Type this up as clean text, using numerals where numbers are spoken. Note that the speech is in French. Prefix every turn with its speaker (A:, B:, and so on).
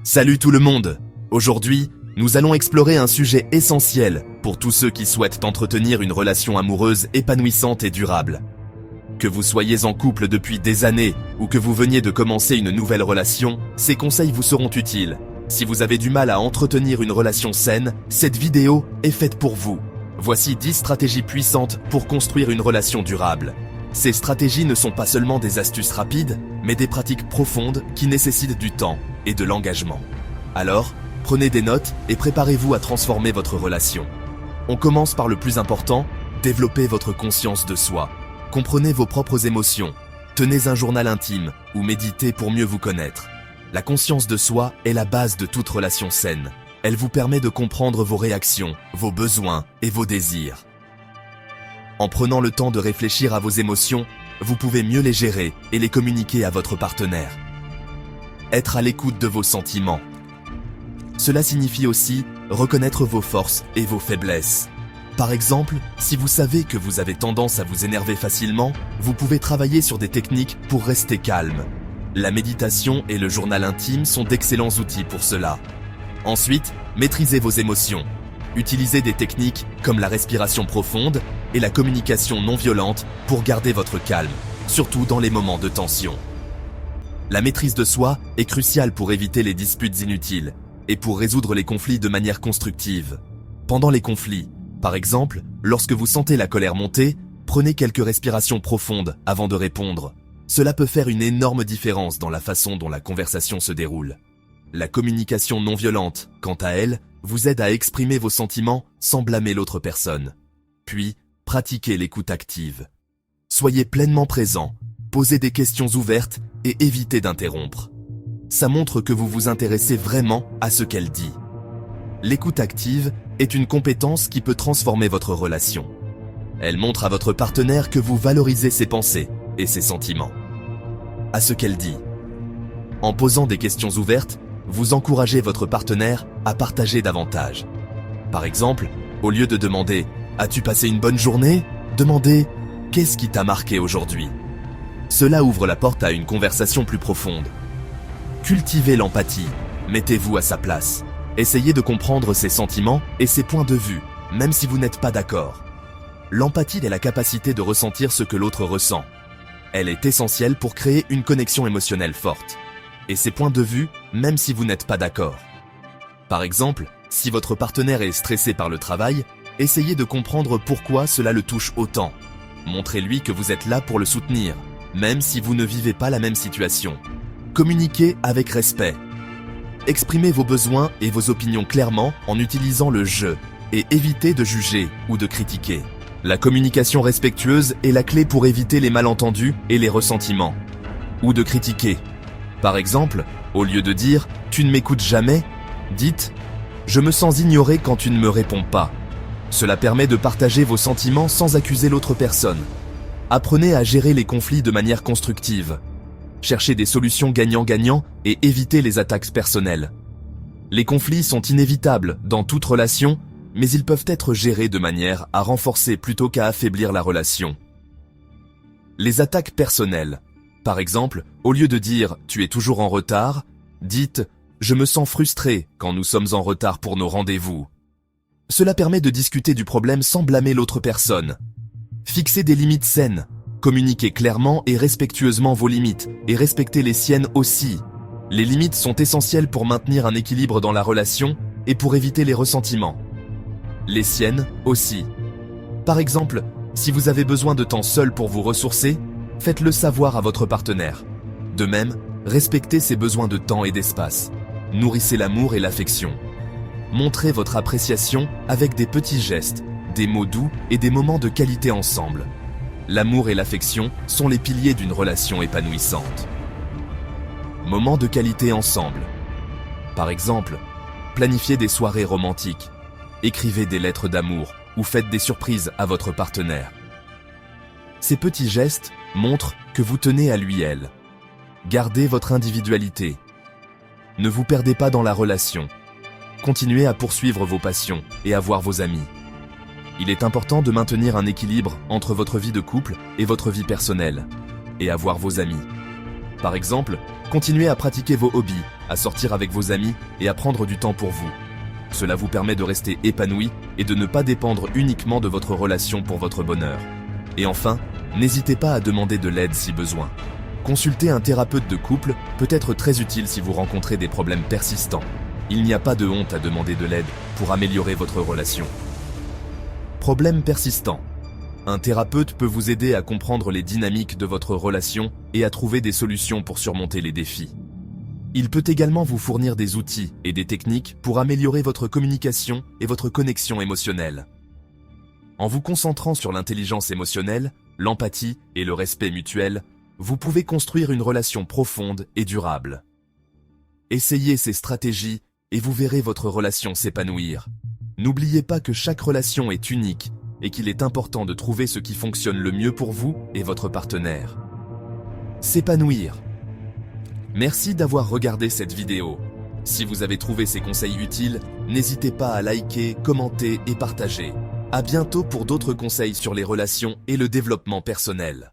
A: Salut tout le monde! Aujourd'hui, nous allons explorer un sujet essentiel pour tous ceux qui souhaitent entretenir une relation amoureuse épanouissante et durable. Que vous soyez en couple depuis des années ou que vous veniez de commencer une nouvelle relation, ces conseils vous seront utiles. Si vous avez du mal à entretenir une relation saine, cette vidéo est faite pour vous. Voici 10 stratégies puissantes pour construire une relation durable. Ces stratégies ne sont pas seulement des astuces rapides, mais des pratiques profondes qui nécessitent du temps et de l'engagement. Alors, prenez des notes et préparez-vous à transformer votre relation. On commence par le plus important, développez votre conscience de soi. Comprenez vos propres émotions, tenez un journal intime ou méditez pour mieux vous connaître. La conscience de soi est la base de toute relation saine. Elle vous permet de comprendre vos réactions, vos besoins et vos désirs. En prenant le temps de réfléchir à vos émotions, vous pouvez mieux les gérer et les communiquer à votre partenaire. Être à l'écoute de vos sentiments. Cela signifie aussi reconnaître vos forces et vos faiblesses. Par exemple, si vous savez que vous avez tendance à vous énerver facilement, vous pouvez travailler sur des techniques pour rester calme. La méditation et le journal intime sont d'excellents outils pour cela. Ensuite, maîtrisez vos émotions. Utilisez des techniques comme la respiration profonde et la communication non violente pour garder votre calme, surtout dans les moments de tension. La maîtrise de soi est cruciale pour éviter les disputes inutiles et pour résoudre les conflits de manière constructive. Pendant les conflits, par exemple, lorsque vous sentez la colère monter, prenez quelques respirations profondes avant de répondre. Cela peut faire une énorme différence dans la façon dont la conversation se déroule. La communication non violente, quant à elle, vous aide à exprimer vos sentiments sans blâmer l'autre personne. Puis, pratiquez l'écoute active. Soyez pleinement présent, posez des questions ouvertes et évitez d'interrompre. Ça montre que vous vous intéressez vraiment à ce qu'elle dit. L'écoute active est une compétence qui peut transformer votre relation. Elle montre à votre partenaire que vous valorisez ses pensées et ses sentiments. À ce qu'elle dit. En posant des questions ouvertes, vous encouragez votre partenaire à partager davantage. Par exemple, au lieu de demander « As-tu passé une bonne journée ?», demandez « Qu'est-ce qui t'a marqué aujourd'hui ?» Cela ouvre la porte à une conversation plus profonde. Cultivez l'empathie, mettez-vous à sa place. Essayez de comprendre ses sentiments et ses points de vue, même si vous n'êtes pas d'accord. L'empathie est la capacité de ressentir ce que l'autre ressent. Elle est essentielle pour créer une connexion émotionnelle forte. Et ses points de vue, même si vous n'êtes pas d'accord. Par exemple, si votre partenaire est stressé par le travail, essayez de comprendre pourquoi cela le touche autant. Montrez-lui que vous êtes là pour le soutenir, même si vous ne vivez pas la même situation. Communiquez avec respect. Exprimez vos besoins et vos opinions clairement en utilisant le « je » et évitez de juger ou de critiquer. La communication respectueuse est la clé pour éviter les malentendus et les ressentiments. Ou de critiquer. Par exemple, au lieu de dire « tu ne m'écoutes jamais », dites « je me sens ignoré quand tu ne me réponds pas ». Cela permet de partager vos sentiments sans accuser l'autre personne. Apprenez à gérer les conflits de manière constructive. Cherchez des solutions gagnant-gagnant et évitez les attaques personnelles. Les conflits sont inévitables dans toute relation, mais ils peuvent être gérés de manière à renforcer plutôt qu'à affaiblir la relation. Les attaques personnelles. Par exemple, au lieu de dire « tu es toujours en retard », dites « je me sens frustré quand nous sommes en retard pour nos rendez-vous ». Cela permet de discuter du problème sans blâmer l'autre personne. Fixez des limites saines. Communiquez clairement et respectueusement vos limites, et respectez les siennes aussi. Les limites sont essentielles pour maintenir un équilibre dans la relation et pour éviter les ressentiments. Les siennes aussi. Par exemple, si vous avez besoin de temps seul pour vous ressourcer, faites-le savoir à votre partenaire. De même, respectez ses besoins de temps et d'espace. Nourrissez l'amour et l'affection. Montrez votre appréciation avec des petits gestes, des mots doux et des moments de qualité ensemble. L'amour et l'affection sont les piliers d'une relation épanouissante. Moments de qualité ensemble. Par exemple, planifiez des soirées romantiques. Écrivez des lettres d'amour ou faites des surprises à votre partenaire. Ces petits gestes montrent que vous tenez à lui/elle. Gardez votre individualité. Ne vous perdez pas dans la relation. Continuez à poursuivre vos passions et à voir vos amis. Il est important de maintenir un équilibre entre votre vie de couple et votre vie personnelle, et à voir vos amis. Par exemple, continuez à pratiquer vos hobbies, à sortir avec vos amis et à prendre du temps pour vous. Cela vous permet de rester épanoui et de ne pas dépendre uniquement de votre relation pour votre bonheur. Et enfin, n'hésitez pas à demander de l'aide si besoin. Consulter un thérapeute de couple peut être très utile si vous rencontrez des problèmes persistants. Il n'y a pas de honte à demander de l'aide pour améliorer votre relation. Problème persistant. Un thérapeute peut vous aider à comprendre les dynamiques de votre relation et à trouver des solutions pour surmonter les défis. Il peut également vous fournir des outils et des techniques pour améliorer votre communication et votre connexion émotionnelle. En vous concentrant sur l'intelligence émotionnelle, l'empathie et le respect mutuel, vous pouvez construire une relation profonde et durable. Essayez ces stratégies et vous verrez votre relation s'épanouir. N'oubliez pas que chaque relation est unique et qu'il est important de trouver ce qui fonctionne le mieux pour vous et votre partenaire. S'épanouir. Merci d'avoir regardé cette vidéo. Si vous avez trouvé ces conseils utiles, n'hésitez pas à liker, commenter et partager. À bientôt pour d'autres conseils sur les relations et le développement personnel.